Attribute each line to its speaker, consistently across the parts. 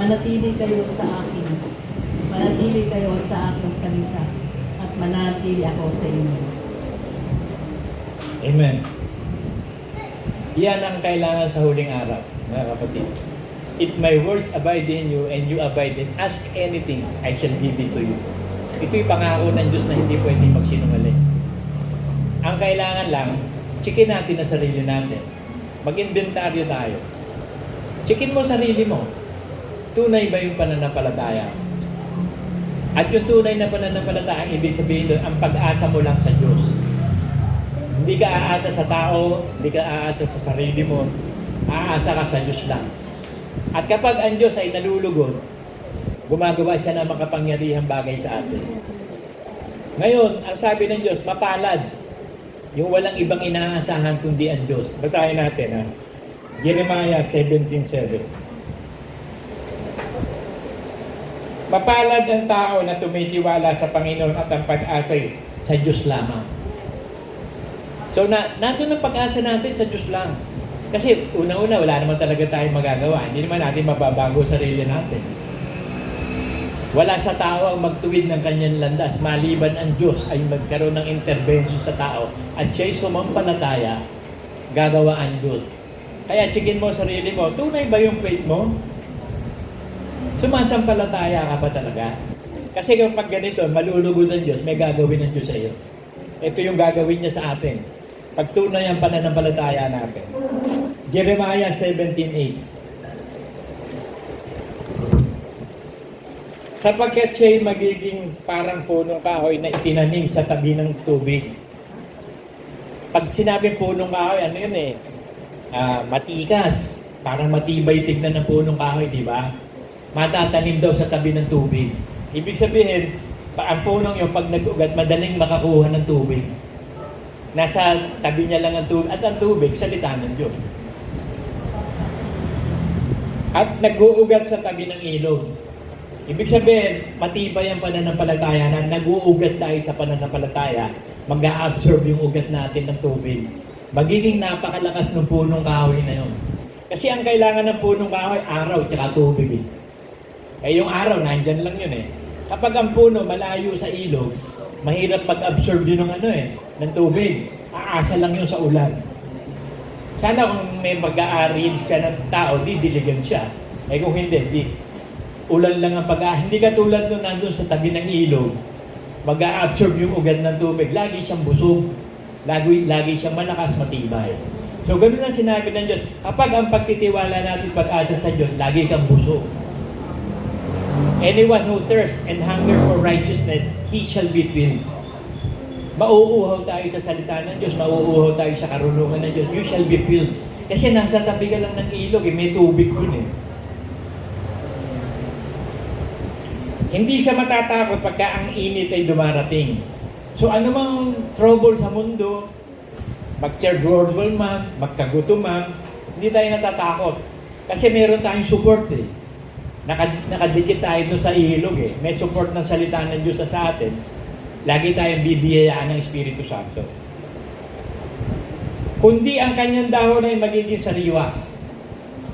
Speaker 1: manatili kayo sa akin. Manatili kayo sa aking salita at manatili ako sa inyo.
Speaker 2: Amen. Yan ang kailangan sa huling araw, mga kapatid. If my words abide in you and you abide in, ask anything, I shall give it to you. Ito'y pangako ng Diyos na hindi pwedeng magsinungaling. Ang kailangan lang, checkin natin na sarili natin. Mag-inventaryo tayo. Checkin mo sarili mo. Tunay ba yung pananampalataya? At yung tunay na pananampalataya, ibig sabihin doon, ang pag-asa mo lang sa Diyos. Hindi ka aasa sa tao, hindi ka aasa sa sarili mo, aasa ka sa Diyos lang. At kapag ang Diyos ay nalulugod, gumagawa siya ng makapangyarihang bagay sa atin. Ngayon, ang sabi ng Diyos, mapalad. Yung walang ibang inaasahan kundi ang Diyos. Basahin natin, ha? Jeremiah 17:7. Mapalad ang tao na tumitiwala sa Panginoon at ang pag-asa'y sa Diyos lamang. So, nandun ang pag-asa natin sa Diyos lang. Kasi, una-una, wala naman talaga tayong magagawa. Hindi naman natin mababago sarili natin. Wala sa tao ang magtuwid ng kanyang landas. Maliban ang Diyos ay magkaroon ng intervention sa tao. At siya'y sumampalataya, gagawa ang Diyos. Kaya, checkin mo sarili mo, tunay ba yung faith mo? Sumasampalataya ka ba talaga? Kasi kapag ganito, malulugod ang Diyos, may gagawin ng Diyos sa iyo. Ito yung gagawin niya sa atin. Pagtunay ang pananampalataya natin. Jeremiah 17:8. Sapagkat siya'y magiging parang punong kahoy na itinanim sa tabi ng tubig. Pag sinabing punong kahoy, ano yun eh? Matikas. Parang matibay tignan ng punong kahoy, di ba? Matatanim daw sa tabi ng tubig. Ibig sabihin, ang punong yun, pag nag-ugat, madaling makakuha ng tubig. Nasa tabi niya lang ang tubig. At ang tubig, salita ng Diyos. At nag-uugat sa tabi ng ilog. Ibig sabihin, matibay ang pananampalataya na nag-uugat tayo sa pananampalataya, mag-a-absorb yung ugat natin ng tubig. Magiging napakalakas ng punong kahoy na yun. Kasi ang kailangan ng punong kahoy, araw at tubig. Yung araw, nandyan lang yun eh. Kapag ang puno malayo sa ilog, mahirap mag-absorb yun ng tubig. Aasa lang yun sa ulan. Sana kung may mag-a-arrange ka ng tao, didiligan siya. Kung hindi, ulan lang ang hindi ka tulad nung nandun sa tabi ng ilog, mag-a-absorb yung ugat ng tubig. Lagi siyang busog. Lagi siyang malakas, matibay. So, ganun ang sinabi ng Diyos. Kapag ang pagtitiwala natin pag-asa sa Diyos, lagi kang busog. Anyone who thirsts and hunger for righteousness, he shall be filled. Mauuhaw tayo sa salita ng Diyos, mauuhaw tayo sa karunungan ng Diyos. You shall be filled. Kasi nasa tabi ka lang ng ilog, may tubig dun eh. Hindi siya matatakot pagka ang init ay dumarating. So anumang trouble sa mundo, mag-third world man, magkagutom man, hindi tayo natatakot. Kasi meron tayong support eh. Nakadikit tayo doon sa ilog eh. May support ng salita ng Diyos sa atin. Lagi tayong bibiyayaan ng Espiritu Santo. Kundi ang kanyang dahon ay magiging sariwa.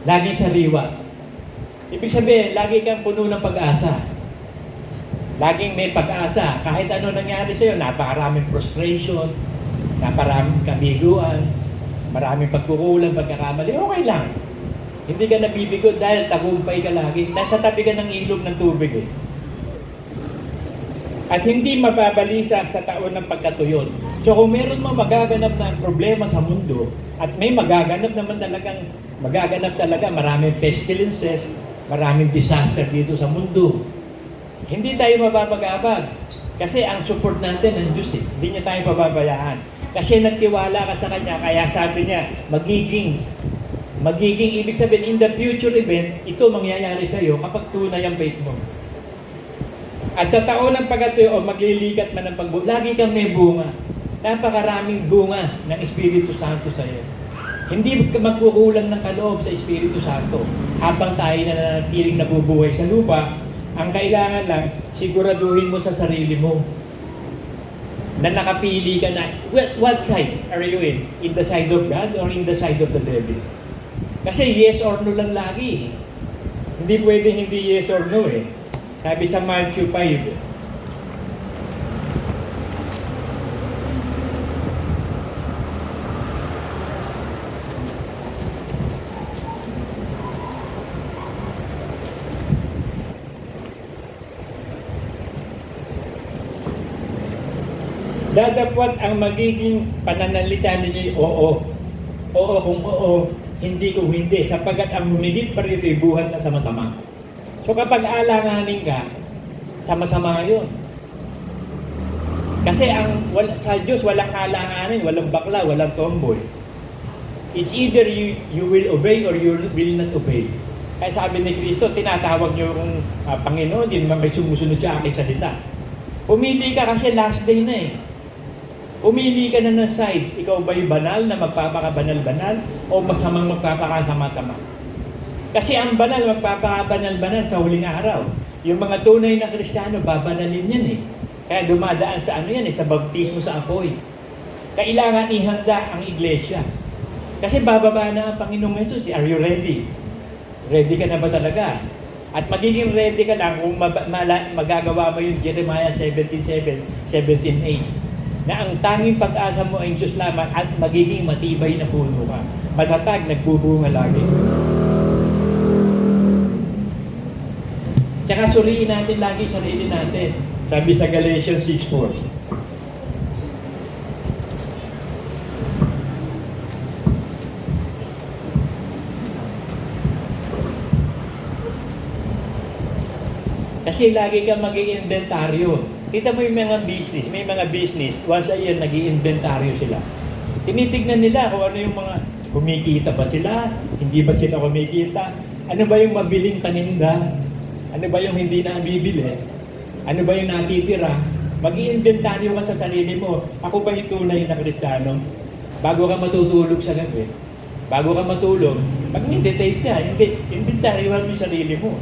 Speaker 2: Laging sariwa. Ibig sabihin, lagi kang puno ng pag-asa. Laging may pag-asa. Kahit ano nangyari sa'yo, napakaraming frustration, napakaraming kabiguan, maraming pagkukulang, pagkakamali, okay lang. Hindi ka nabibigo dahil tagumpay ka lagi. Nasa tabi ka ng ilog ng tubig eh. At hindi mababalisa sa taon ng pagkatuyon. So kung meron mo magaganap na problema sa mundo, at may magaganap talaga, maraming pestilences, maraming disaster dito sa mundo. Hindi tayo mababagabag. Kasi ang support natin ng Diyos eh. Hindi niya tayo pababayaan. Kasi nagtiwala ka sa Kanya, kaya sabi niya, magiging ibig sabihin, in the future event, ito mangyayari sa iyo kapag tunay ang faith mo. At sa taon ng pagkatuyo, maglilikat man ng pagbuo, lagi kang may bunga. Napakaraming bunga ng Espiritu Santo sa iyo. Hindi magkukulang ng kaloob sa Espiritu Santo. Habang tayo na nanatiling nabubuhay sa lupa, ang kailangan lang, siguraduhin mo sa sarili mo na nakapili ka na, what side are you in? In the side of God or in the side of the devil? Kasi yes or no lang lagi. Hindi pwede hindi yes or no eh. Sabi sa Matthew 5, dadapwat ang magiging pananalita ninyo oo. Oo kung oo, hindi kung hindi, sapagkat ang humigit pa rito ay buhat na sama-sama. So kapag alanganin ka, sama-sama yun. Kasi sa Diyos walang alanganin, walang bakla, walang tomboy. It's either you will obey or you will not obey. Kaya sabi ni Kristo, tinatawag niyo yung Panginoon, hindi naman may sumusunod sa aking salita. Pumili ka kasi last day na eh. Umili ka na ng side. Ikaw ba'y banal na magpapakabanal-banal o masamang magpapakasama-sama? Kasi ang banal magpapakabanal-banal sa huling araw. Yung mga tunay na Kristiyano, babanalin yan eh. Kaya dumadaan sa sa baptismo sa apoy. Kailangan ihanda ang iglesia. Kasi bababa na ang Panginoong Jesus. Are you ready? Ready ka na ba talaga? At magiging ready ka lang kung magagawa mo yung Jeremiah 17:7, 17:8. Na ang tanging pag-asa mo ay Diyos lamang at magiging matibay na puno ka. Matatag, nagbubunga lagi. Tsaka suriin natin lagi sarili natin. Sabi sa Galatians 6:4. Kasi lagi kang mag-i-inventaryo. Kita mo yung mga business, may mga business, once a year nag-i-inventaryo sila. Tinitignan nila kung ano yung mga, kumikita ba sila, hindi ba sila kumikita, ano ba yung mabiling paninda, ano ba yung hindi na bibili, ano ba yung natitira. Mag-i-inventaryo ka sa sarili mo, ako ba yung tunay na Kristiyano? Bago ka matutulog sa gabi, bago ka matulog, mag-meditate ka, inventaryo mo yung sarili mo.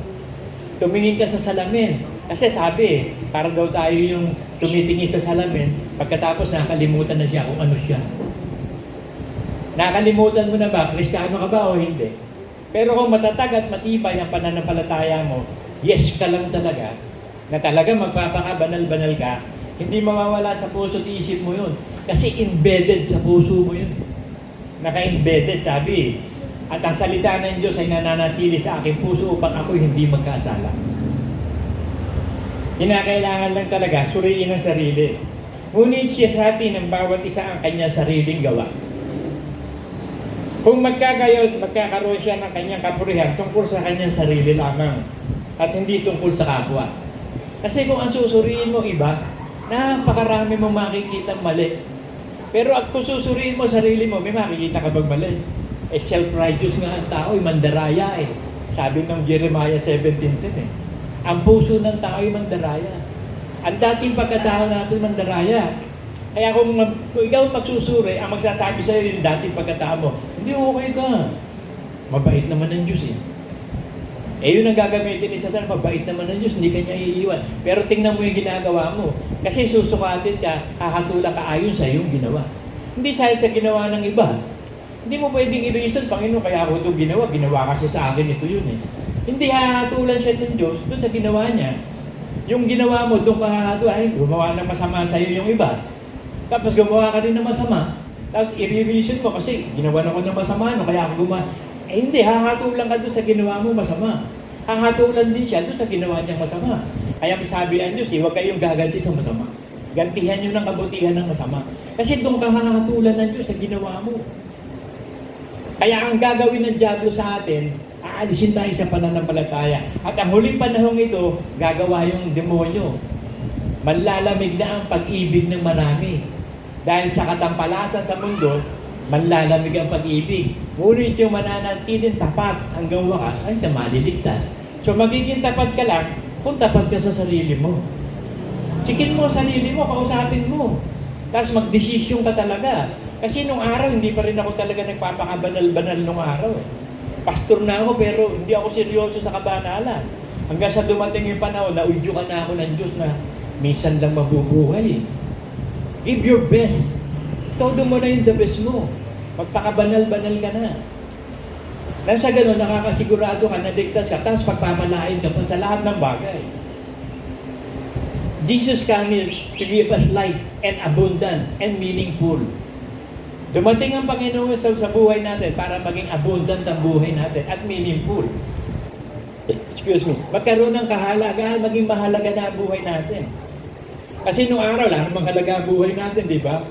Speaker 2: Tumingin ka sa salamin. Kasi sabi, para daw tayo yung tumitingin sa salamin, pagkatapos nakalimutan na siya kung ano siya. Nakalimutan mo na ba, Kristiyano ka ba o hindi? Pero kung matatag at matibay ang pananampalataya mo, yes ka lang talaga, na talaga magpapakabanal-banal ka, hindi mawawala sa puso at isip mo yun. Kasi embedded sa puso mo yun. Naka-embedded, sabi. At ang salita ng Diyos ay nananatili sa aking puso upang ako'y hindi magkasala. Kinakailangan lang talaga suriin ang sarili. Ngunit siya sa atin ang bawat isa ang kanyang sariling gawa. Kung magkakaroon siya ng kanyang kapurihan tungkol sa kanyang sarili lamang at hindi tungkol sa kapwa. Kasi kung ang susuriin mo iba, napakarami mo makikita mali. Pero at kung susuriin mo sarili mo, may makikita ka bang mali? Self-righteous nga ang tao, mandaraya eh. Sabi ng Jeremiah 17:10 eh. Ang puso ng tao ay mandaraya. Ang dating pagkatao natin mandaraya. Kaya kung ikaw magsusuri, ang magsasabi sa'yo yung dating pagkatao mo, hindi okay ka. Mabait naman ng Diyos eh. Yun ang gagamitin ni Satan, mabait naman ng Diyos, hindi kanya iiwan. Pero tingnan mo yung ginagawa mo. Kasi susukatin ka, hahatulan ka ayon sa iyong ginawa. Hindi sa ginawa ng iba. Hindi mo pwedeng i-reason, Panginoon, kaya ako ito ginawa kasi sa akin ito yun eh. Hindi hahatulan siya ng Diyos doon sa ginawa niya. Yung ginawa mo, doon ka hahatulan, ay, gumawa ng masama sa iyo yung iba. Tapos gumawa ka rin ng masama. Tapos i-reason mo kasi ginawa na ko ng masama, no, kaya ako gumawa. Hindi, hahatulan ka doon sa ginawa mo masama. Hahatulan din siya doon sa ginawa niyang masama. Kaya sabi ang Diyos, huwag kayong gaganti sa masama. Gantihan niyo ng kabutihan ng masama. Kasi doon ka hahatulan ng Diyos sa ginawa mo. Kaya ang gagawin ng diablo sa atin, aalisin tayo sa pananampalataya. At ang huling panahong ito, gagawa yung demonyo. Manlalamig na ang pag-ibig ng marami. Dahil sa katampalasan sa mundo, manlalamig ang pag-ibig. Ngunit yung mananatiling tapat hanggang wakas, ay siya maliligtas. So magiging tapat ka lang kung tapat ka sa sarili mo. Sikin mo sarili mo, kausapin mo. Tapos magdesisyon ka talaga. Kasi nung araw, hindi pa rin ako talaga nagpapakabanal-banal nung araw. Pastor na ako pero hindi ako seryoso sa kabanalan. Hanggang sa dumating yung panahon, naudyukan na ako ng Diyos na minsan lang mabubuhay. Give your best. Todo mo na yung the best mo. Magpakabanal-banal ka na. Nang sa ganun, nakakasigurado ka, naligtas ka, tapos pagpapalain ka pa sa lahat ng bagay. Jesus came to give us life and abundant and meaningful. Dumating ang Panginoon sa buhay natin para maging abundant ang buhay natin at meaningful. Excuse me. Magkaroon ng kahalagahan, maging mahalaga na ang buhay natin. Kasi nung araw, wala namang halaga ang buhay natin, di ba?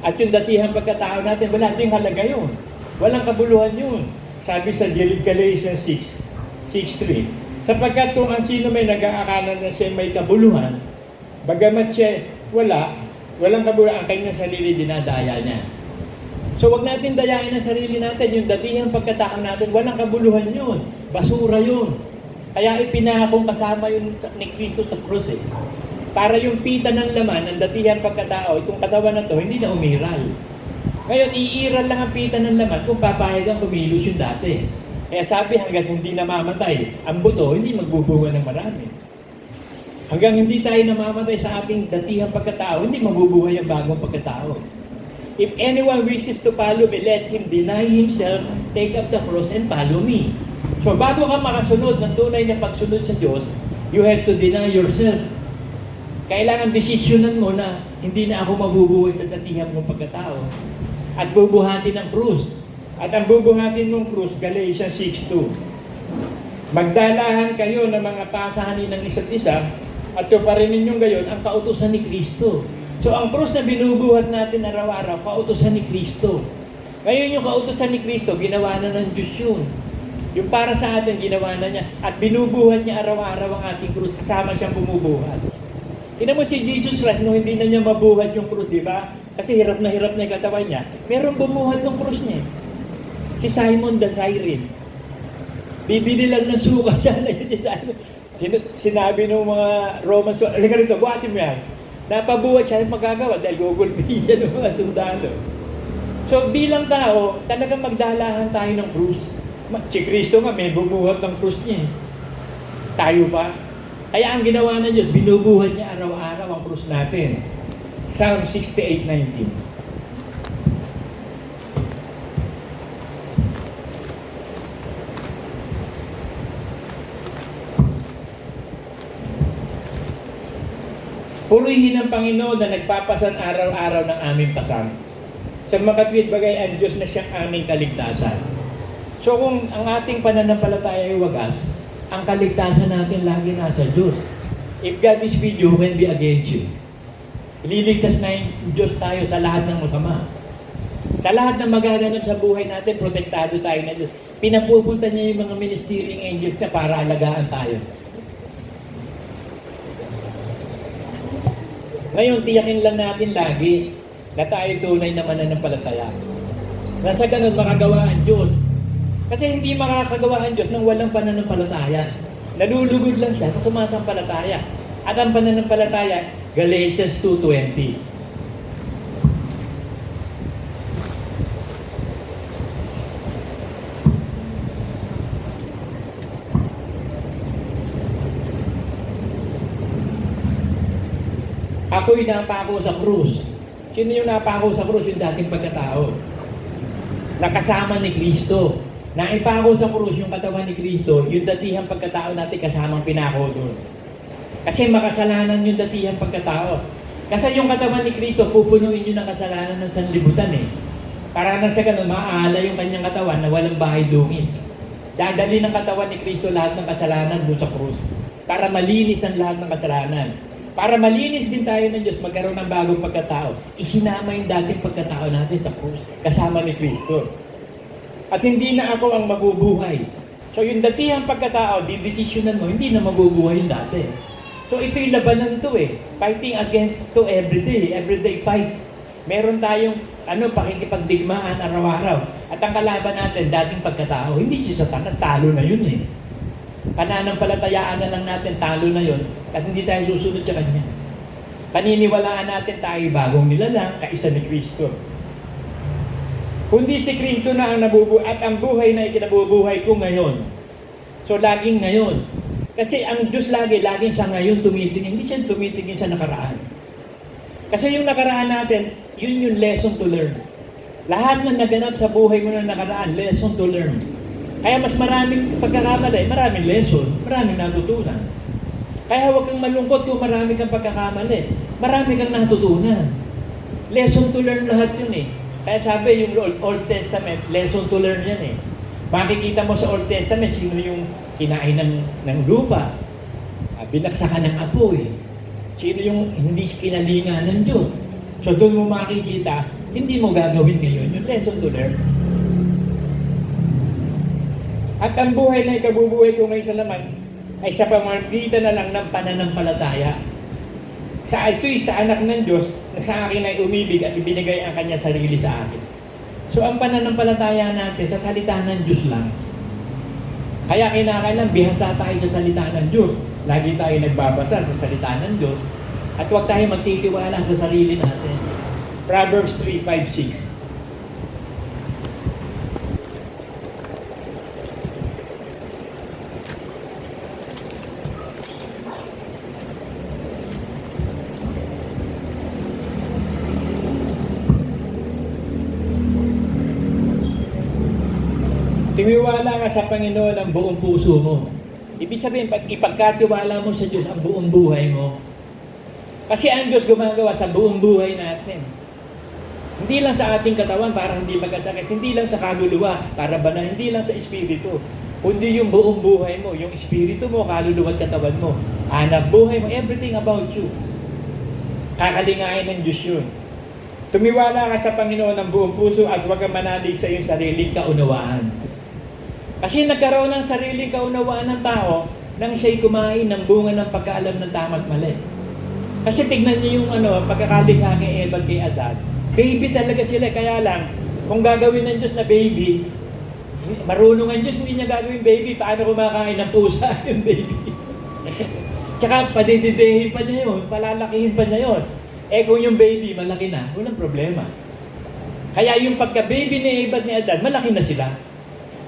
Speaker 2: At yung datihang pagkatao natin, wala ding halaga yun. Walang kabuluhan yun. Sabi sa Galatians 6:3, sapagkat kung ang sino may nag-aakala na siya may kabuluhan, bagamat siya walang kabuluhan, ang kanyang sarili dinadaya niya. So wag natin dayain ang sarili natin, yung datihang pagkatao natin, walang kabuluhan yun. Basura yun. Kaya ipinahakong kasama yun ni Kristo sa krus eh. Para yung pita ng laman, ang datihang pagkatao, itong katawan na to, hindi na umiral. Ngayon, iiral lang ang pita ng laman kung papayag ang kumilos yung dati. Kaya sabi, hanggang hindi namamatay ang buto, hindi magbubunga ng marami. Hanggang hindi tayo namamatay sa ating datihang pagkatao, hindi mabubuhay ang bagong pagkatao. If anyone wishes to follow me, let him deny himself, take up the cross, and follow me. So bago ka makasunod ng tunay na pagsunod sa Diyos, you have to deny yourself. Kailangan desisyonan mo na hindi na ako mabubuhay sa datihang mong pagkatao at bubuhatin ng krus. At ang bubuhatin mong krus, Galatians 6:2. Magdalahan kayo ng mga pasahanin ng isa't isa at tuparin ninyong gayon ang kautusan ni Kristo. So ang krus na binubuhat natin araw-araw, kautusan ni Kristo. Ngayon yung kautusan ni Kristo, ginawa na ng Diyos yun. Yung para sa atin, ginawa na niya. At binubuhat niya araw-araw ang ating krus, kasama siyang bumubuhat. Tingnan mo si Jesus Christ, nung hindi na niya mabuhat yung krus, di ba? Kasi hirap na yung katawan niya. Meron bumuhat ng krus niya. Si Simon the Cyrene. Bibili lang ng suka sana yun si Simon. Sinabi ng mga Romans, halika rito, buhatin mo yan. Napabuhat siya yung magagawa dahil gugulpihin niya ng mga sundalo. So bilang tao, talagang magdalahan tayo ng krus. Si Kristo nga may bumuhat ng krus niya. Tayo pa. Kaya ang ginawa ng Diyos, binubuhat niya araw-araw ang krus natin. Psalm 68:19. Purihin ang Panginoon na nagpapasan araw-araw ng aming pasan. Sa makatwid bagay, ang Diyos na siyang aming kaligtasan. So kung ang ating pananampalataya ay wagas, ang kaligtasan natin lagi nasa Diyos. If God is with you, who can be against you? Ililigtas na yung Diyos tayo sa lahat ng masama. Sa lahat ng magaganap sa buhay natin, protektado tayo na Diyos. Pinapupunta niya yung mga ministering angels niya para alagaan tayo. Ngayon, tiyakin lang natin lagi na tayo tunay na mananampalataya. Nasa ganun, makagawa ang Diyos. Kasi hindi makakagawa ang Diyos nang walang pananampalataya. Nalulugod lang siya sa sumasampalataya. At ang pananampalataya, Galatians 2:20. Ako'y napako sa krus. Sino yung napako sa krus? Yung dating pagkatao. Nakasama ni Kristo. Naipako sa krus yung katawan ni Kristo, yung datihang pagkatao natin kasamang pinako doon. Kasi makasalanan yung datihang pagkatao. Kasi yung katawan ni Kristo, pupunuin yun ng kasalanan ng sanlibutan eh. Para na sa ganun, maaala yung kanyang katawan na walang bahay dungis. Dadali ng katawan ni Kristo lahat ng kasalanan doon sa krus. Para malinis ang lahat ng kasalanan. Para malinis din tayo ng Diyos, magkaroon ng bagong pagkatao. Isinama yung dating pagkatao natin sa krus, kasama ni Kristo. At hindi na ako ang mabubuhay. So yung datihang pagkatao, didesisyonan mo, hindi na mabubuhay yung dati. So ito'y labanan to eh. Fighting against to everyday fight. Meron tayong pakikipagdigmaan araw-araw. At ang kalaban natin, dating pagkatao, hindi si Satanas, talo na yun eh. Pananampalatayaan na lang natin, talo na yun. At hindi tayo susunod sa Kanya. Paniniwalaan natin tayo bagong nilalang, kaisa ni Kristo. Kundi si Kristo na ang nabubuhay at ang buhay na ikinabubuhay ko ngayon. So laging ngayon. Kasi ang Diyos laging sa ngayon tumitingin. Hindi siya tumitingin sa nakaraan. Kasi yung nakaraan natin, yun yung lesson to learn. Lahat na naganap sa buhay mo na nakaraan, lesson to learn. Kaya mas maraming pagkakamali, maraming lesson, maraming natutunan. Kaya huwag kang malungkot kung marami kang pagkakamali. Marami kang natutunan. Lesson to learn lahat yun eh. Kaya sabi, yung Old Testament, lesson to learn yan eh. Makikita mo sa Old Testament, sino yung kinain ng lupa, binaksakan ng apoy, sino yung hindi kinalingan ng Diyos. So doon mo makikita, hindi mo gagawin ngayon yung lesson to learn. At ang buhay na ikabubuhay ko ngayon sa laman ay sa pamamagitan na lang ng pananampalataya. Ito'y sa anak ng Diyos na sa akin ay umibig at ibinigay ang kanyang sarili sa akin. So ang pananampalataya natin sa salita ng Diyos lang. Kaya kinakailangan bihasa tayo sa salita ng Diyos. Lagi tayo nagbabasa sa salita ng Diyos. At huwag tayo magtitiwala sa sarili natin. Proverbs 3:5-6. Tumiwala ka sa Panginoon ang buong puso mo. Ibig sabihin, pag ipagkatiwala mo sa Diyos ang buong buhay mo. Kasi ang Diyos gumagawa sa buong buhay natin. Hindi lang sa ating katawan para hindi magkasakit, hindi lang sa kaluluwa para banal, hindi lang sa espiritu. Kundi yung buong buhay mo, yung espiritu mo, kaluluwa at katawan mo. Hanap buhay mo, everything about you. Kakalingain ng Diyos yun. Tumiwala ka sa Panginoon ng buong puso at huwag kang manalig sa iyong sariling kaunawaan. Kasi nagkaroon ng sariling kaunawaan ng tao nang siya'y kumain ng bunga ng pagkaalam ng tama at mali. Kasi tignan niyo yung pagkakalikha kay Eva at kay Adan. Baby talaga sila, kaya lang, kung gagawin ng Diyos na baby, marunong ang Diyos, hindi niya gagawin baby, paano kumakain ng pusa yung baby? Tsaka padididehin pa niya yun, palalakihin pa niya yun. Kung yung baby malaki na, walang problema. Kaya yung pagka-baby ni Eva at ni Adan, malaki na sila.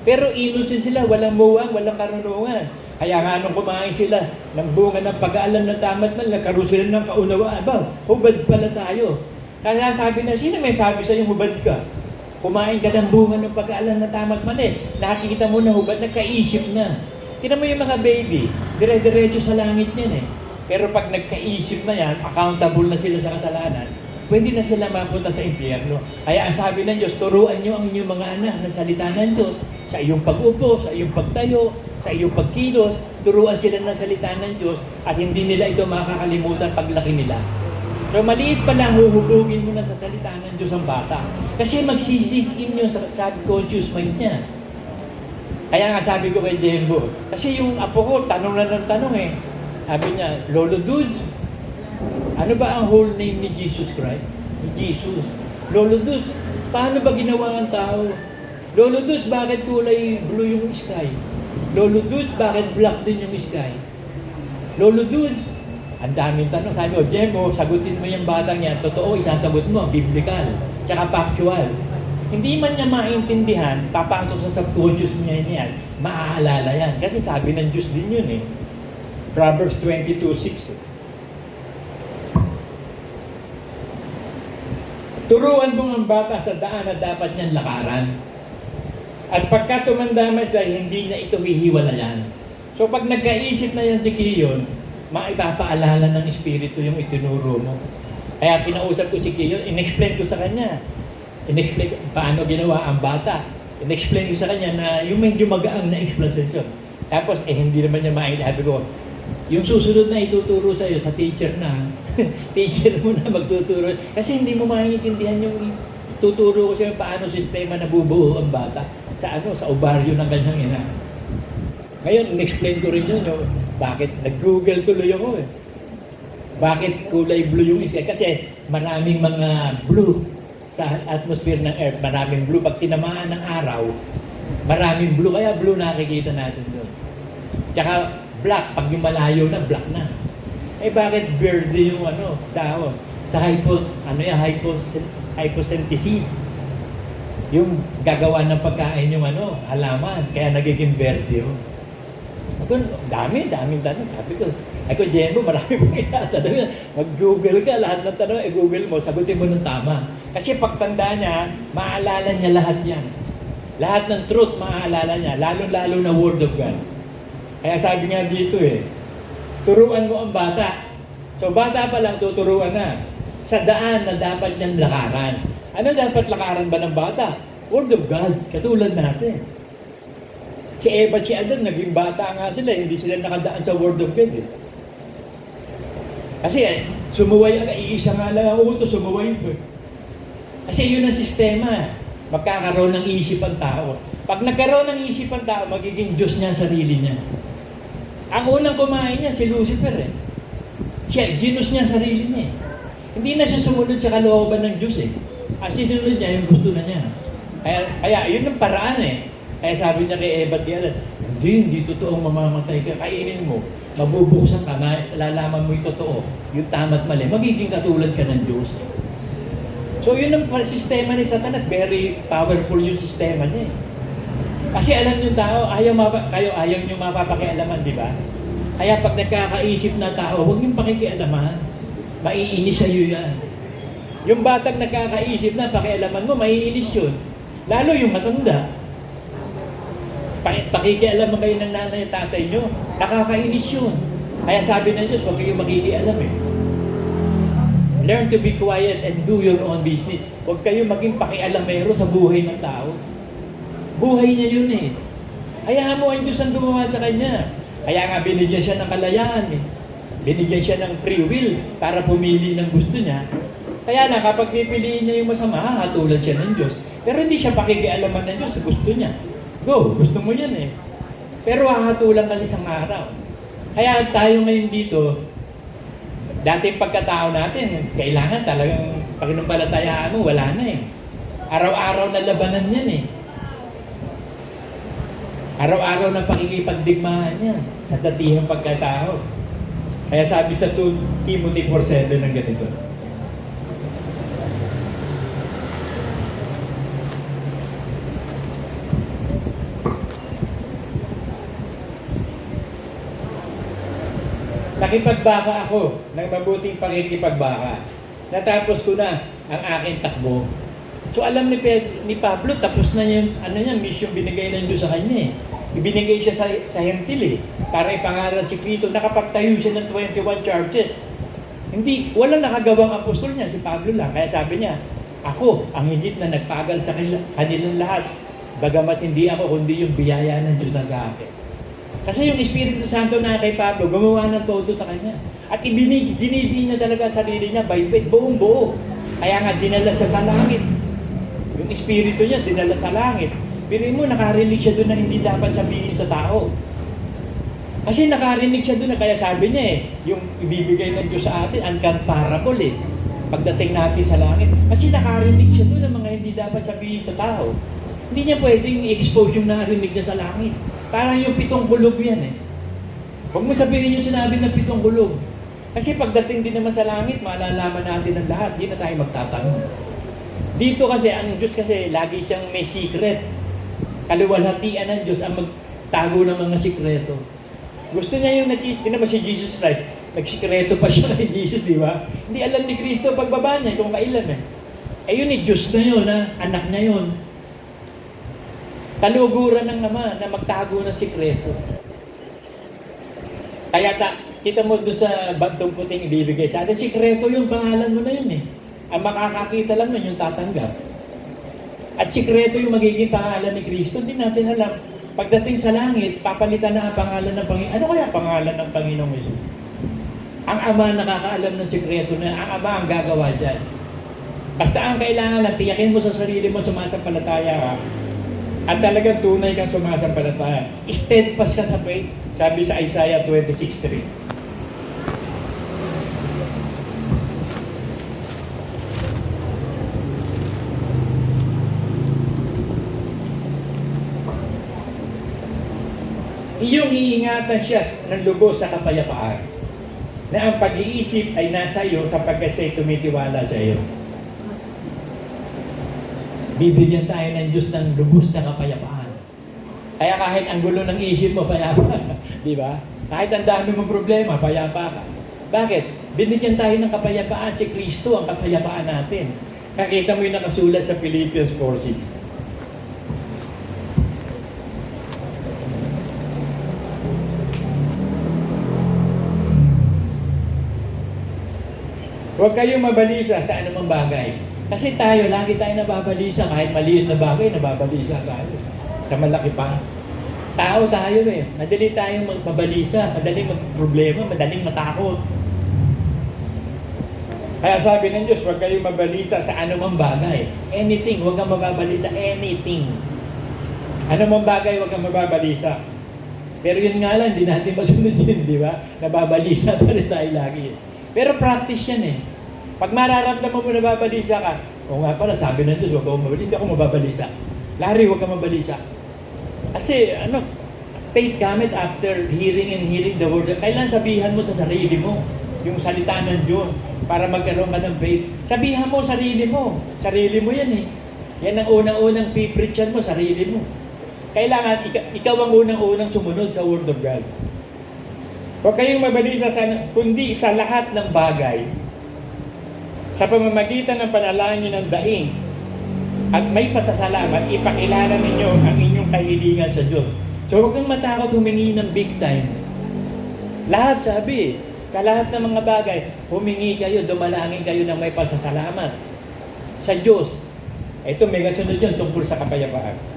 Speaker 2: Pero innocent sila, walang muwang, walang karunungan. Kaya nga nung kumain sila ng bunga ng pag-aalam ng tama at mali, nagkaroon sila ng kaunawaan. Hubad pala tayo. Kaya sabi na, sino may sabi sa'yo hubad ka? Kumain ka ng bunga ng pag-aalam ng tama at mali. Nakikita mo na hubad, nagkaisip na. Tingnan mo yung mga baby, dire-diretso sa langit yan eh. Pero pag nagkaisip na yan, accountable na sila sa kasalanan, pwede na sila mapunta sa impyerno. Kaya ang sabi ng Diyos, turuan nyo ang inyong mga anak ng salita ng Diyos sa iyong pag-upo, sa iyong pagtayo, sa iyong pagkilos. Turuan sila ng salita ng Diyos at hindi nila ito makakalimutan paglaki nila. So maliit pa lang, huhubugin mo na sa salita ng Diyos ang bata. Kasi magsisink in yun sa subconscious mind niya. Kaya nga sabi ko kay Jembo, kasi yung apo ko, tanong na ng tanong eh. Sabi niya, Lolo Dudes, ano ba ang whole name ni Jesus Christ? Ni Jesus. Lolo Dudes, paano ba ginawa ang tao? Lolo Dudes, bakit kulay blue yung sky? Lolo Dudes, bakit black din yung sky? Lolo Dudes, ang daming tanong. Sabi ko, Jembo, sagutin mo yung batang yan. Totoo, isasagot mo, biblical, tsaka factual. Hindi man niya maintindihan, papasok sa subconscious niya yan, maaalala yan. Kasi sabi ng Diyos din yun eh. Proverbs 22:6. Turuan mo ang bata sa daan na dapat niyang lakaran. At pagka tumanda man siya, hindi niya ito hihiwalayan. So pag nagkaisip na yan si Kiyon, maipapaalala ng Espiritu yung itinuro mo. Kaya kinausap ko si Kiyon, in-explain ko sa kanya. In-explain ko paano ginawa ang bata. In-explain ko sa kanya na yung medyo magaang na explanation. Tapos hindi naman niya maintindihan ko. Yung susunod na ituturo sa iyo, sa teacher na, teacher mo na magtuturo. Kasi hindi mo maintindihan yung tuturo ko sa iyo paano sistema nabubuo ang bata sa sa ovaryo ng kanyang ina. Ngayon, in-explain ko rin yun, bakit nag-google tuloy ako eh. Bakit kulay blue yung isla? Kasi maraming mga blue sa atmosphere ng Earth, maraming blue. Pag tinamaan ng araw, maraming blue. Kaya blue nakikita natin doon. Tsaka black, pag yung malayo na, black na. Bakit verde yung tao? Sa hyposynthesis. Yung gagawa ng pagkain yung halaman. Kaya nagiging verde yun. Daming tanong. Sabi ko, Jembo, marami pang itatanong. Mag-google ka, lahat ng tanong, google mo, sagutin mo ng tama. Kasi pagtanda niya, maalala niya lahat yan. Lahat ng truth maaalala niya, lalong-lalo na Word of God. Kaya sabi nga dito turuan mo ang bata. So bata pa lang tuturuan na sa daan na dapat niyang lakaran. Ano dapat lakaran ba ng bata? Word of God, katulad natin. Si Eva at si Adan, naging bata nga sila, hindi sila nakadaan sa Word of God. Kasi sumuway, iisa nga lang ang utos, sumuway ko. Kasi yun ang sistema. Magkakaroon ng isip ang tao. Pag nagkaroon ng isip ang tao, magiging Diyos niya sarili niya. Ang unang kumain niya, si Lucifer Siya, ginus niya sarili niya Hindi na siya sumunod sa kalooban ng Diyos Ang sinunod niya, yung gusto na niya. Kaya yun ang paraan Kaya sabi niya kay Eva at Adan, hindi totoong mamamatay ka. Kainin mo, mabubuksan ka, lalaman mo yung totoo, yung tama at mali. Magiging katulad ka ng Diyos. So yun ang sistema ni Satanas. Very powerful yung sistema niya Kasi alam niyo tao, ayaw niyo mapapakialaman, di ba? Kaya pag nagkakaisip na tao, huwag niyong pakikialaman. Maiinis sa'yo yan. Yung batang nagkakaisip na, pakialaman mo, maiinis yun. Lalo yung matanda. Pakikialaman kayo ng nanay at tatay nyo, nakakainis yun. Kaya sabi ng Diyos, huwag kayong makikialam Learn to be quiet and do your own business. Huwag kayong maging pakialamero sa buhay ng tao. Buhay niya yun Hayaan mo ang Diyos ang gumawa sa kanya. Kaya nga binigyan siya ng kalayaan Binigyan siya ng free will para pumili ng gusto niya. Kaya na kapag pipiliin niya yung masama, hahatulan siya ng Diyos. Pero hindi siya pakikialaman ng Diyos sa gusto niya. Go, gusto mo yan Pero hahatulan kasi isang araw. Kaya tayo ngayon dito, dating pagkatao natin, kailangan talagang pakinumpalatayaan mo, wala na Araw-araw na labanan yan Araw-araw na pakikipagdigmaan yan sa datihang pagkatao. Kaya sabi sa 2 Timothy 4:7 ng ganito. Nakipagbaka ako ng mabuting pakikipagbaka. Natapos ko na ang aking takbo. So alam ni Pablo, tapos na yung mission binigay ng Diyos sa kanya Ibinigay siya sa hentil para ipangaral si Kristo. Nakapagtayo siya ng 21 charges. Walang nakagawang apostol niya, si Pablo lang. Kaya sabi niya, ako ang higit na nagpagal sa kanilang lahat. Bagamat hindi ako, kundi yung biyaya ng Diyos na sa akin. Kasi yung Espiritu Santo na kay Pablo, gumawa ng todo sa kanya. At binibigyan niya talaga sarili niya by faith, buong buo. Kaya nga dinala siya sa langit. Yung Espiritu niya, dinala sa langit. Biruin mo, nakarinig siya doon na hindi dapat sabihin sa tao. Kasi nakarinig siya doon na, kaya sabi niya yung ibibigay ng Diyos sa atin, uncomparable pagdating natin sa langit. Kasi nakarinig siya doon ng mga hindi dapat sabihin sa tao. Hindi niya pwedeng i-expose yung narinig niya sa langit. Parang yung 7 bulog yan Huwag mo sabihin yung sinabi ng 7 bulog. Kasi pagdating din naman sa langit, malalaman natin ang lahat. Di na tayo magtatanong. Dito kasi, ang Diyos kasi, lagi siyang may secret. Kaluwalhatian ng Diyos ang magtago ng mga sikreto. Gusto niya yung naman si Jesus Christ. Nagsikreto pa siya kay Jesus, di ba? Hindi alam ni Kristo pagbaba niya kung kailan yun Diyos na yun, anak niya yun. Kaluguran ng Ama na magtago ng sikreto. Kaya kita mo doon sa bantong puting ibibigay sa atin, sikreto yung pangalan mo na yun Ang makakakita lang nun yung tatanggap. At sikreto yung magiging pangalan ni Kristo, hindi natin alam. Pagdating sa langit, papalitan na ang pangalan ng Panginoon. Ano kaya pangalan ng Panginoong Jesus? Ang Ama nakakaalam ng sikreto na ang Ama ang gagawa dyan. Basta ang kailangan lang, tiyakin mo sa sarili mo, sumasampalataya ka. At talagang tunay kang sumasampalataya. Steadfast ka sa faith. Sabi sa Isaiah 26:3. Iyong iingatan siya ng lubos sa kapayapaan, na ang pag-iisip ay nasa iyo sapagkat siya'y tumitiwala sa iyo. Bibigyan tayo ng Diyos ng lubos na kapayapaan. Kaya kahit ang gulo ng isip mo, payapa ka. Di ba? Kahit ang dami mong problema, payapa ka. Bakit? Binigyan tayo ng kapayapaan. Si Kristo ang kapayapaan natin. Nakita mo yung nakasulat sa Philippians 4:6. Huwag kayong mabalisa sa anumang bagay. Kasi tayo, lagi tayo nababalisa. Kahit maliit na bagay, nababalisa tayo. Sa malaki pa. Tao tayo eh. Madali tayong magpabalisa, madaling magproblema, madaling matakot. Kaya sabi ng Diyos, huwag kayong mabalisa sa anumang bagay. Anything, huwag kang mababalisa. Anything. Anumang bagay, huwag kang mababalisa. Pero yun nga lang, hindi natin masunod yun, di ba? Nababalisa pa rin tayo lagi. Pero practice yan eh. Pag mararamdaman mo nababalisa ka, o nga pala, sabi ng Diyos, huwag kang mabalisa, hindi ako mababalisa. Larry, huwag kang mabalisa. Kasi, faith gamit after hearing the word. Kailan sabihan mo sa sarili mo yung salita ng Diyos para magkaroon ka ng faith. Sabihan mo sarili mo. Sarili mo yan eh. Yan ang unang-unang pipreachan mo, sarili mo. Kailangan, ikaw ang unang-unang sumunod sa Word of God. Huwag kayong mabalisa kundi sa lahat ng bagay. Sa pamamagitan ng panalangin ng daing at may pasasalamat, ipakilala ninyo ang inyong kahilingan sa Diyos. So huwag kang matakot humingi ng big time. Lahat sabi, sa lahat ng mga bagay, humingi kayo, dumalangin kayo ng may pasasalamat sa Diyos. Ito may kasunod yun tungkol sa kapayapaan.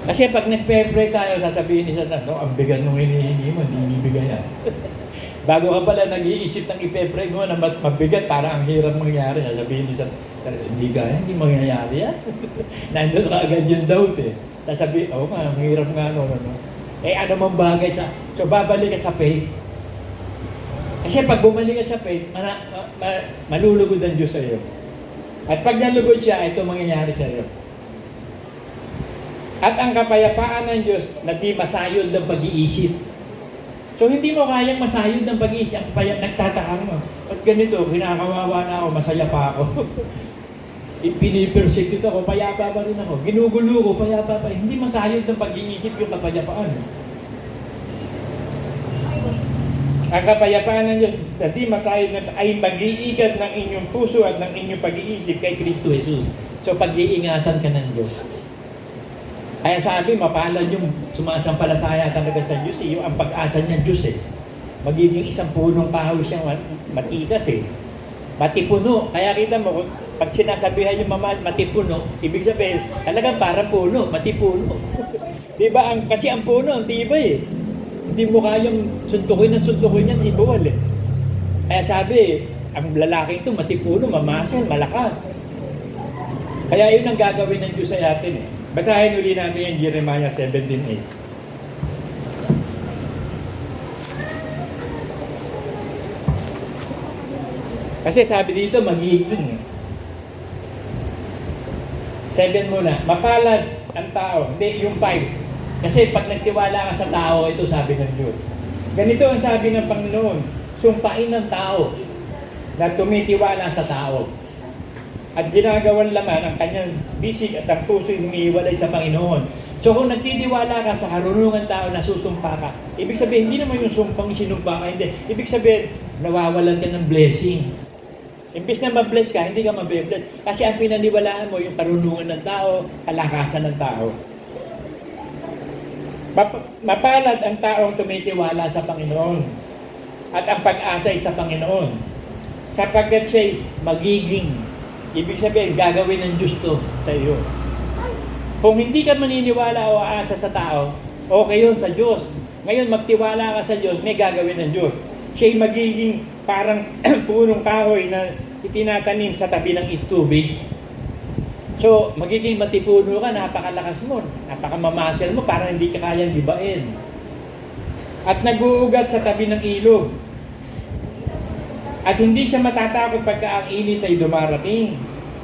Speaker 2: Kasi pag nagpe-pray tayo, sasabihin ni Satan, ang bigat nung hinihingi mo, hindi ibibigay yan. Bago ka pala nag-iisip ng ipe-pray mo na mabigat, para ang hirap mangyari, sasabihin ni Satan, hindi kaya, hindi mangyayari yan. Nandun ka agad yung doubt eh. Sasabihin, ang hirap nga, no. Ano mang bagay so babalik ka sa faith. Kasi pag bumalik ka sa faith, malulugod ang Diyos sa iyo. At pag nalugod siya, ito mangyayari sa iyo. At ang kapayapaan ng Diyos na di masayod ng pag-iisip. So hindi mo kayang masayod ng pag-iisip. Nagtataka mo. At ganito, kinakawawa na ako, masaya pa ako. Pinipersecute ako, payapa pa rin ako. Ginugulo ko, payapa pa rin. Hindi masayod ng pag-iisip yung kapayapaan. Ang kapayapaan ng Diyos na di masayod ay mag-iigat ng inyong puso at ng inyong pag-iisip kay Kristo Jesus. So pag-iingatan ka ng Diyos. Kaya sabi, mapalad yung sumasampalataya talaga sa Diyos eh. Yung ang pag-asa niya Diyos eh. Magiging isang punong kahoy siyang matigas eh. Matipuno. Kaya kita mo, pag sinasabihan yung matipuno, ibig sabihin, talagang parang puno, matipuno. Diba? Kasi ang puno, ang tibay eh. Hindi mo kayang suntukin yan, ibuwal eh. Kaya sabi, ang lalaking ito, matipuno, mamasal, malakas. Kaya yun ang gagawin ng Diyos sa atin eh. Basahin uli natin yung Jeremiah 17:8. Kasi sabi dito, magiging. 7 muna. Mapalad ang tao. Hindi, yung 5. Kasi pag nagtiwala ka sa tao, ito sabi ng Diyos. Ganito ang sabi ng Panginoon. Sumpain ng tao na tumitiwala sa tao. At ginagawan laman ang kanyang bisig at ang puso'y humihiwalay sa Panginoon. So kung nagtitiwala ka sa karunungan tao na susumpa ka, ibig sabihin, hindi naman yung sumpang sinumpa ka, hindi. Ibig sabihin, nawawalan ka ng blessing. Imbis na ma-bless ka, hindi ka mabe-bless. Kasi ang pinaniwalaan mo, yung karunungan ng tao, kalakasan ng tao. Mapalad ang taong tumitiwala sa Panginoon at ang pag-asay sa Panginoon. Sapagkat siya'y magiging. Ibig sabihin, gagawin ng Diyos to sa iyo. Kung hindi ka maniniwala o aasa sa tao, okay yun sa Diyos. Ngayon, magtiwala ka sa Diyos, may gagawin ng Diyos. Siya'y magiging parang punong kahoy na itinatanim sa tabi ng tubig. So, magiging matipuno ka, napakalakas mo, napakamamasel mo, parang hindi ka kayang gibain. At nag-uugat sa tabi ng ilog. At hindi siya matatakot pagka ang init ay dumarating.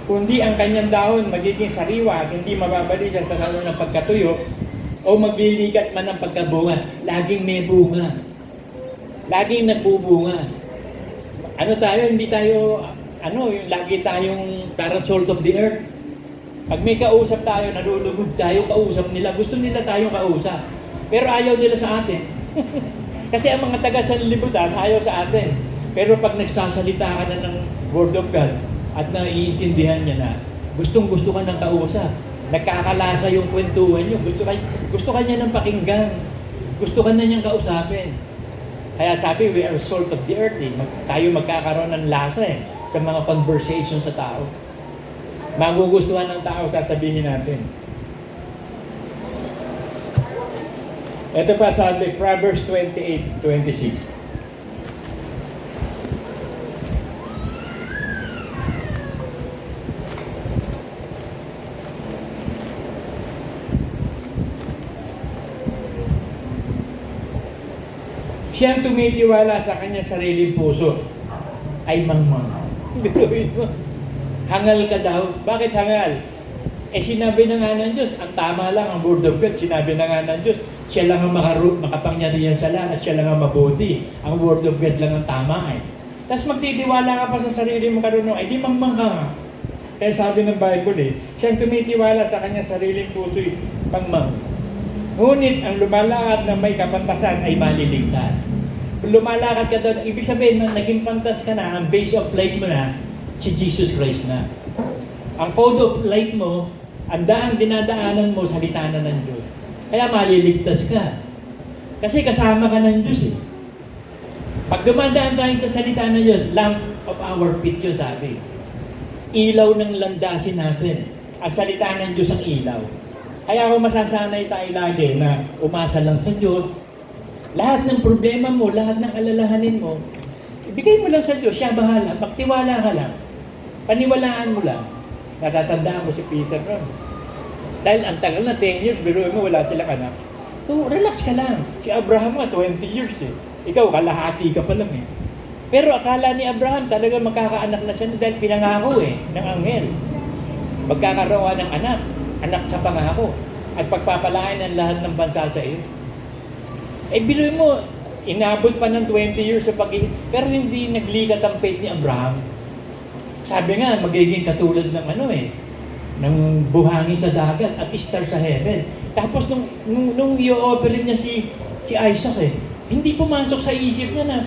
Speaker 2: Kundi ang kanyang dahon magiging sariwa at hindi mababali siya sa lalo ng pagkatuyo o magliligat man ng pagkabunga. Laging may bunga. Laging nagbubunga. Ano tayo? Hindi tayo, yung lagi tayong parang salt of the earth. Pag may kausap tayo, nalulugod tayo, kausap nila. Gusto nila tayong kausap. Pero ayaw nila sa atin. Kasi ang mga taga-sanlibutan ayaw sa atin. Pero pag nagsasalita ka na ng Word of God at naiintindihan niya na, Gustong-gusto ka ng kausap. Nagkakalasa yung kwentuhan nyo. Gusto ka niya ng pakinggan. Gusto ka na niyang kausapin. Kaya sabi, we are salt of the earth. Tayo magkakaroon ng lasa sa mga conversation sa tao. Magugustuhan ng tao, sasabihin natin. Ito pa sabi, Proverbs 28:26. Siyang tumitiwala sa kanya sariling puso ay mangmang. Biruin mo. Hangal ka daw. Bakit hangal? Sinabi na nga ng Diyos, ang tama lang ang word of God. Sinabi na nga ng Diyos, siya lang ang makapangyarihan sa lahat, siya lang ang mabuti. Ang word of God lang ang tama Tapos magtitiwala ka pa sa sarili mo karunong, ay di mangmang ka nga. Kaya sabi ng Bible siyang tumitiwala sa kanya sariling puso ay mangmang. Ngunit ang lumalakad na may kapantasan ay maliligtas. Kung lumalakad ka doon, ibig sabihin na naging pantas ka na, ang base of life mo na, si Jesus Christ na. Ang code of life mo, ang dinadaanan mo, salita na ng Diyos. Kaya maliligtas ka. Kasi kasama ka ng Diyos Pag dumadaan tayo sa salita ng Diyos, lamp of our feet yun sabi. Ilaw ng landasin natin. Ang salita ng Diyos ang ilaw. Kaya kung masasanay tayo lagi na umasa lang sa Diyos, lahat ng problema mo, lahat ng alalahanin mo, ibigay mo lang sa Diyos, siya bahala, magtiwala ka lang. Paniwalaan mo lang. Natatandaan mo si Peter ron. Dahil ang tagal na 10 years, biruin mo, wala silang anak. So, relax ka lang. Si Abraham nga, 20 years Ikaw, kalahati ka pa lang Pero akala ni Abraham, talaga magkakaanak na siya dahil pinangako ng anghel. Magkakaroon ng anak sa pangako. At pagpapalain ng lahat ng bansa sa iyo. Biruin mo, inabot pa ng 20 years sa pero hindi naglikat ang faith ni Abraham. Sabi nga, magiging katulad ng ng buhangin sa dagat at star sa heaven. Tapos nung i-offer niya si Isaac hindi pumasok sa isip niya na,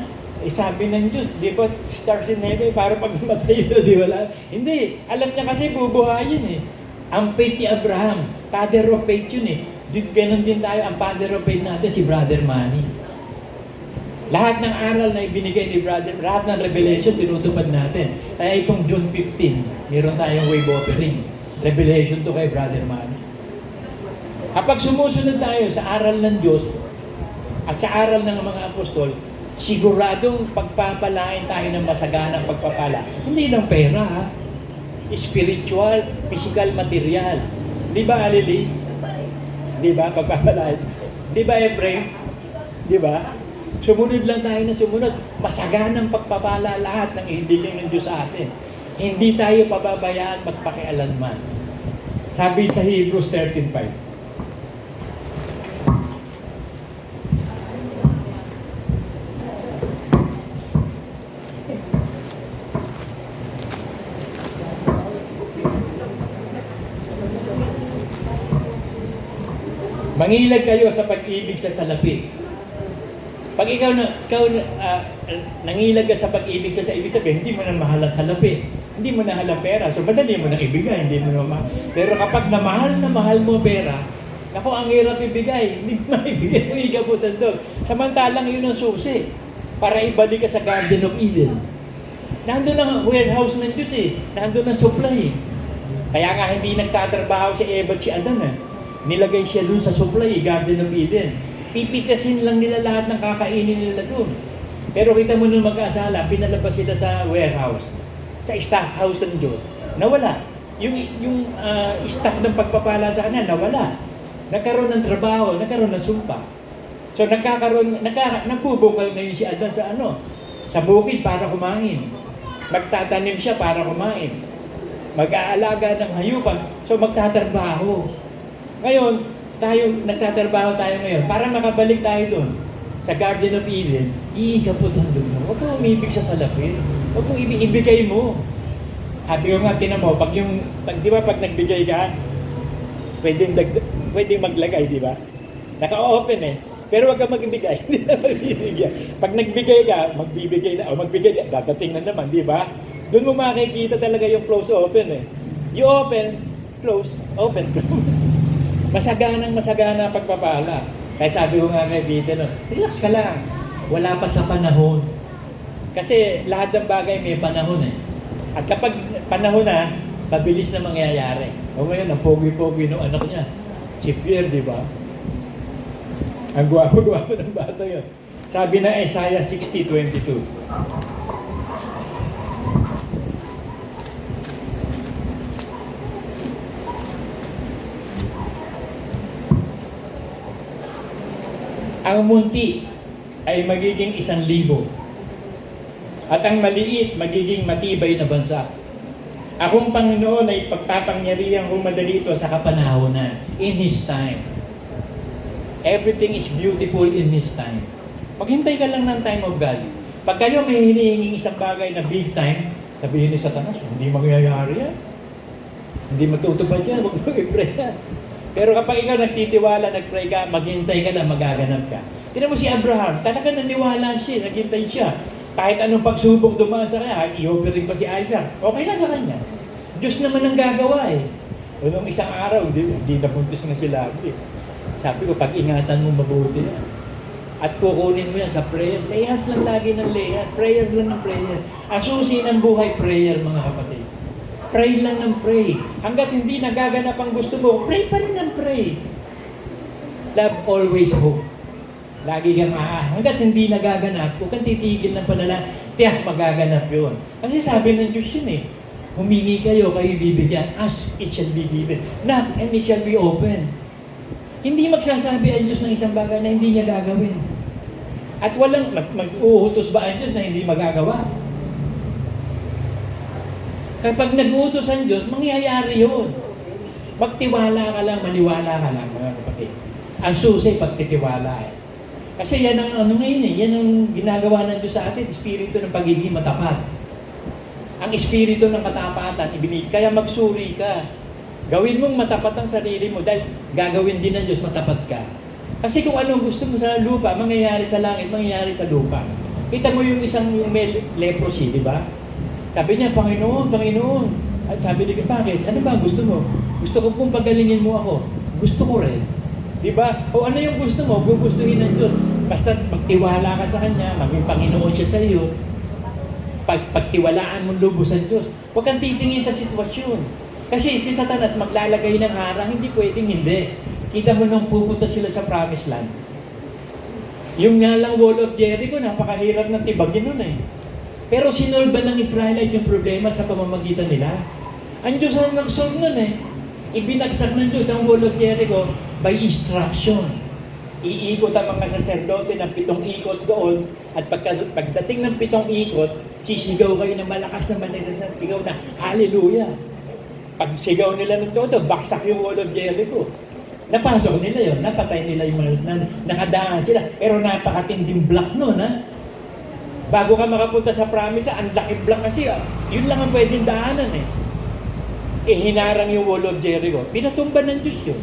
Speaker 2: sabi ng Diyos, di ba stars in heaven, para pag matay ito, di wala? Hindi, alam niya kasi bubuhayin Ang faith ni Abraham, father of faith yun Ganon din tayo, ang father of faith natin, si Brother Manny. Lahat ng aral na ibinigay ni Brother, lahat ng revelation, tinutupad natin. Kaya itong June 15, meron tayong wave offering. Revelation to kay Brother Manny. Kapag sumusunod tayo sa aral ng Diyos, at sa aral ng mga apostol, siguradong pagpapalain tayo ng masaganang pagpapala. Hindi lang pera, spiritual, physical, material. Di ba, Alili? Di ba, pagpapalain? Di ba, Efraim? Di ba? Sumunod lang tayo na sumunod. Masaganang pagpapala lahat ng ibigay ng Diyos sa atin. Hindi tayo pababayaan magpakialanman. Sabi sa Hebrews 13:5. Mangilag kayo sa pag-ibig sa salapi. Pag ikaw nangilag ka sa pag-ibig sa ibig sabihin, hindi mo na mahal ang salapi. Hindi mo na mahal ang pera. So, madali mo na ibigay. Hindi mo na Pero kapag na mahal mo pera, ako ang hirap ibigay. Hindi mo maibigay. Kung igabutan doon. Samantalang yun ang susi. Para ibalik ka sa Garden of Eden. Nandun ang warehouse ng Diyos Nandun ang supply Kaya nga hindi nagtatrabaho si Eva at si Adan Nilagay siya dun sa supply, Garden of Eden. Pipitasin lang nila lahat ng kakainin nila dun. Pero kita mo nung mag-aasala, pinalabas sila sa warehouse, sa stock house ng Diyos. Nawala. Yung stock ng pagpapala sa kanya, nawala. Nagkaroon ng trabaho, nagkaroon ng sumpa. So nagbubukal ngayon si Adan sa bukid para kumain. Magtatanim siya para kumain. Mag-aalaga ng hayupan, so magtatrabaho. Ngayon, nagtatrabaho tayo ngayon para makabalik tayo doon sa Garden of Eden, iikaputan doon mo. Huwag kang umibig sa salapi. Huwag mong ibigay mo. Sabi ko nga, tinan mo, pag nagbigay ka, pwedeng maglagay, di ba? Naka-open Pero huwag kang magbigay. Hindi na magbibigay. Pag nagbigay ka, magbibigay na, o magbigay, dadating na naman, di ba? Doon mo makikita talaga yung close open You open, close, open, close. Masagana pagpapala. Kaya sabi ko nga kay Vito, no, relax ka lang. Wala pa sa panahon. Kasi lahat ng bagay may panahon eh. At kapag panahon na, pabilis na mangyayari. O ngayon, ang pogi-pogi ng anak niya. Si Pierre, di ba? Ang gwapo-gwapo ng bata yun. Sabi na Isaiah 60:22. Ang munti ay magiging 1,000 at ang maliit magiging matibay na bansa. Akong Panginoon ay pagpapangyarihan kong madali ito sa kapanahonan, in His time. Everything is beautiful in His time. Maghintay ka lang ng time of God. Pag kayo may hinihinging isang bagay na big time, sabihin ni Satanas, hindi mangyayari yan. Hindi matutupad yan, huwag mo i-pray yan. Pero kapag ikaw nagtitiwala, nag-pray ka, maghintay ka lang, magaganap ka. Tignan mo si Abraham, talaga naniwala siya, naghintay siya. Kahit anong pagsubok dumaan sa kanya, i-offering pa si Isaac, okay lang sa kanya. Diyos naman ang gagawa eh. O nung isang araw, di nabuntis na sila. Sabi ko, pag-ingatan mo mabuti yan. At kukunin mo yan sa prayer. Lehas lang lagi ng lehas. Prayer lang ng prayer. Ang susi ng buhay, prayer mga kapatid. Pray lang ng pray. Hanggat hindi nagaganap ang gusto mo, pray pa rin ng pray. Love always hope. Lagi kang hanggat hindi nagaganap, huwag kang titigil ng panalangin, tiyak magaganap yun. Kasi sabi ng Diyos yun eh, humingi kayo bibigyan, ask, it shall be given. Knock, and it shall be open. Hindi magsasabi ang Diyos ng isang bagay na hindi niya gagawin. At walang, mag-uutos ba ang Diyos na hindi magagawa? Kapag nag-uutos ang Diyos, mangyayari yun. Magtiwala ka lang, maniwala ka lang, mga kapatid. Ang susi, pagtitiwala eh. Kasi yan ang ano ngayon eh, yan ang ginagawa ng Diyos sa atin, espiritu ng pagiging matapat. Ang espiritu ng katapatan, kaya magsuri ka. Gawin mong matapat ang sarili mo dahil gagawin din ng Diyos matapat ka. Kasi kung anong gusto mo sa lupa, mangyayari sa langit, mangyayari sa lupa. Kita mo yung isang may leprosy, di ba? Sabi niya, Panginoon. At sabi niya, bakit? Ano ba gusto mo? Gusto ko pong pagalingin mo ako. Gusto ko rin. Diba? O ano yung gusto mo? Gugustuhin ng Diyos. Basta magtiwala ka sa Kanya, maging Panginoon siya sa iyo. Pagtiwalaan mong lubos sa Diyos. Huwag kang titingin sa sitwasyon. Kasi si Satanas maglalagay ng harang, hindi pwedeng hindi. Kita mo nung pupunta sila sa Promised Land. Yung nga lang Wall of Jericho, napakahirap ng tibagin nun eh. Pero sinolba ng Israelite yung problema sa pamamagitan nila. Ang Diyos ang nag-solve nun eh. Ibinagsak ng Diyos ang Wall of Jericho by instruction. Iikot ang mga saserdote ng 7 ikot doon at pagdating ng 7 ikot, sisigaw kayo ng malakas na sigaw na Hallelujah. Pag sigaw nila ng todo, baksak yung Wall of Jericho. Napasok nila yun, napatay nila yung mga nakadaan sila. Pero napakatinding block nun ha. Bago ka makapunta sa promise, ang laki block kasi, yun lang ang pwedeng daanan eh. Hinarang yung Wall of Jericho. Pinatumba ng Diyos yun.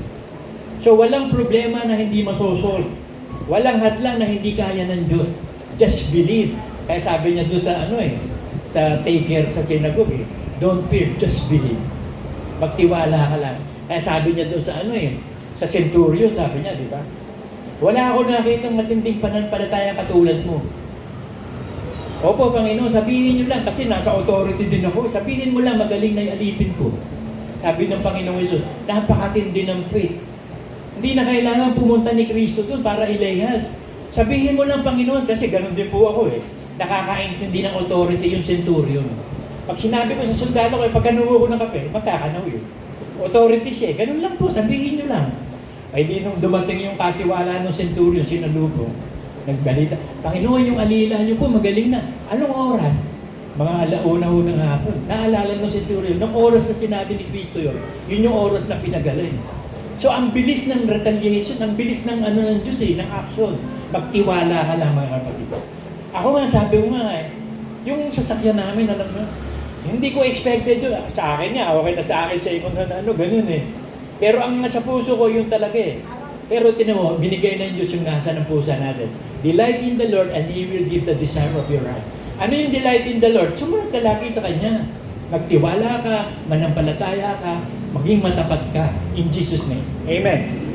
Speaker 2: So walang problema na hindi masosolve. Walang hadlang na hindi kaya ng Diyos. Just believe. Kaya sabi niya doon sa sa take care sa synagogue don't fear, just believe. Magtiwala ka lang. Kaya sabi niya doon sa sa centurion, sabi niya, di ba? Wala ako nakitang matinding pananampalataya katulad mo. Opo, Panginoon, sabihin niyo lang, kasi nasa authority din ako. Sabihin mo lang, magaling na alipin ko. Sabi ng Panginoong Hesus, napakatindi ng faith. Hindi na kailangan pumunta ni Kristo doon para ilehas. Sabihin mo lang, Panginoon, kasi ganun din po ako eh. Nakakaintindi ng authority yung centurion. Pag sinabi ko sa sundalo ko, pag kanuho ko ng kape, magkakanaw yun. Authority siya eh. Ganun lang po, sabihin niyo lang. Ay di nung dumating yung katiwala ng centurion, sinalubong. Nagbalita, Panginoon, yung alila niyo po, magaling na. Anong oras? Mga alauna-unang hapon. Naalala ng centurion, nung oras na sinabi ni Kristo yun yung oras na pinagaling. So, ang bilis ng retaliation, ang bilis ng ng Diyos ng action. Magtiwala ka lang mga kapatid. Ako nga, sabi ko nga yung sasakyan namin, alam mo, hindi ko expected yun. Sa akin nga, okay na sa akin sa ikon na ganun eh. Pero ang nasa puso ko, yun talaga eh. Pero tinan mo, binigay ng Diyos yung nasa ng puso natin. Delight in the Lord and He will give the desire of your heart. Ano yung delight in the Lord? Sumunod ka lagi sa Kanya. magtiwala ka, manampalataya ka, maging matapat ka. In Jesus' name. Amen.